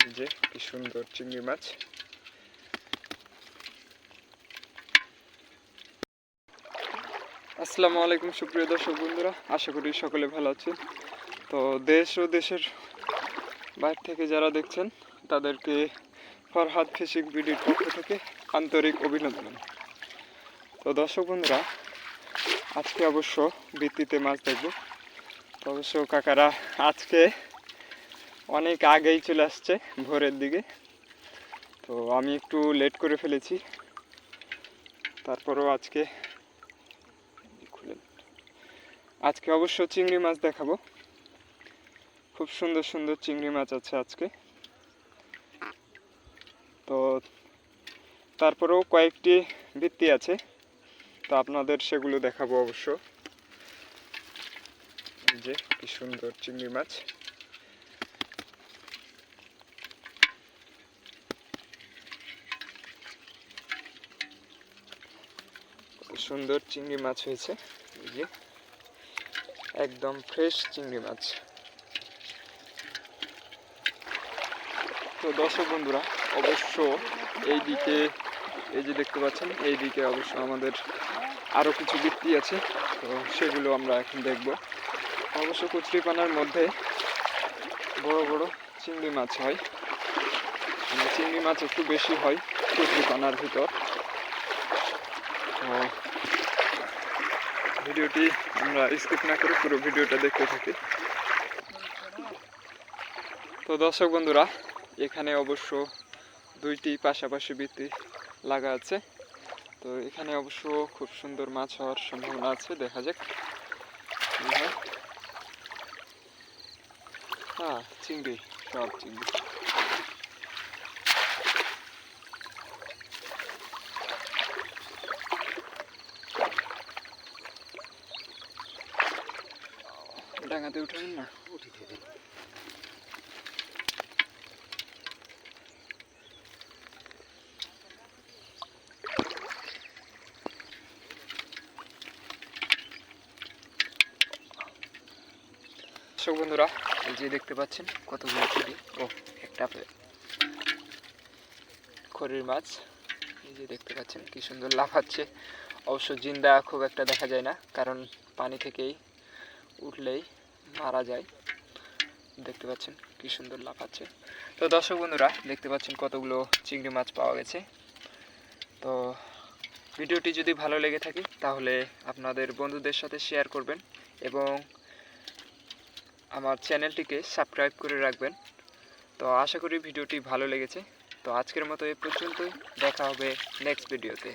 এই যে কি সুন্দর চিংড়ি মাছ। আসসালামু আলাইকুম সুপ্রিয় দর্শক বন্ধুরা, আশা করি সকলে ভালো আছেন। তো দেশ ও দেশের বাইরে থেকে যারা দেখছেন তাদেরকে ফরহাদ ফিশিং ভিডিওর পক্ষ থেকে আন্তরিক অভিনন্দন। তো দর্শক বন্ধুরা, আজকে অবশ্য বৃত্তিতে মাছ দেখব। তো অবশ্য কাকারা আজকে অনেক আগেই চলে আসছে, ভোরের দিকে। তো আমি একটু লেট করে ফেলেছি, তারপরেও আজকে অবশ্য চিংড়ি মাছ দেখাবো। খুব সুন্দর সুন্দর চিংড়ি মাছ আছে আজকে। তো তারপরেও কয়েকটি বৃত্তি আছে, তো আপনাদের সেগুলো দেখাবো অবশ্য। এই যে কি সুন্দর চিংড়ি মাছ। সুন্দর চিংড়ি মাছ হয়েছে, এই যে একদম ফ্রেশ চিংড়ি মাছ। তো দর্শক বন্ধুরা, অবশ্য এইদিকে এই যে দেখতে পাচ্ছেন, এইদিকে অবশ্য আমাদের আরও কিছু বৃত্তি আছে, তো সেগুলো আমরা এখন দেখব। অবশ্য কচুরিপানার মধ্যে বড় বড় চিংড়ি মাছ হয়, চিংড়ি মাছ একটু বেশি হয় কচুরিপানার ভিতর। তো ভিডিওটি আমরা স্কিপ না করে পুরো ভিডিওটা দেখতে থাকি। তো দর্শক বন্ধুরা, এখানে অবশ্য দুইটি পাশাপাশি বৃত্তি লাগা আছে। তো এখানে অবশ্য খুব সুন্দর মাছ হওয়ার সম্ভাবনা আছে, দেখা যাক। হ্যাঁ, চিংড়ি, সব চিংড়ি। ডাঙাতে উঠাবেন না? উঠিয়ে দেবেন। দর্শক বন্ধুরা, এই যে দেখতে পাচ্ছেন কতগুলো চিংড়ি। ও, একটা খড়ির মাছ। এই যে দেখতে পাচ্ছেন কি সুন্দর লাফাচ্ছে। অবশ্য জিন্দা খুব একটা দেখা যায় না, কারণ পানি থেকেই উঠলেই মারা যায়। দেখতে পাচ্ছেন কি সুন্দর লাফাচ্ছে। তো দর্শক বন্ধুরা, দেখতে পাচ্ছেন কতগুলো চিংড়ি মাছ পাওয়া গেছে। তো ভিডিওটি যদি ভালো লেগে থাকে তাহলে আপনাদের বন্ধুদের সাথে শেয়ার করবেন এবং আমার চ্যানেলটিকে সাবস্ক্রাইব করে রাখবেন। তো আশা করি ভিডিওটি ভালো লেগেছে। তো আজকের মতো এ পর্যন্তই, দেখা হবে নেক্সট ভিডিওতে।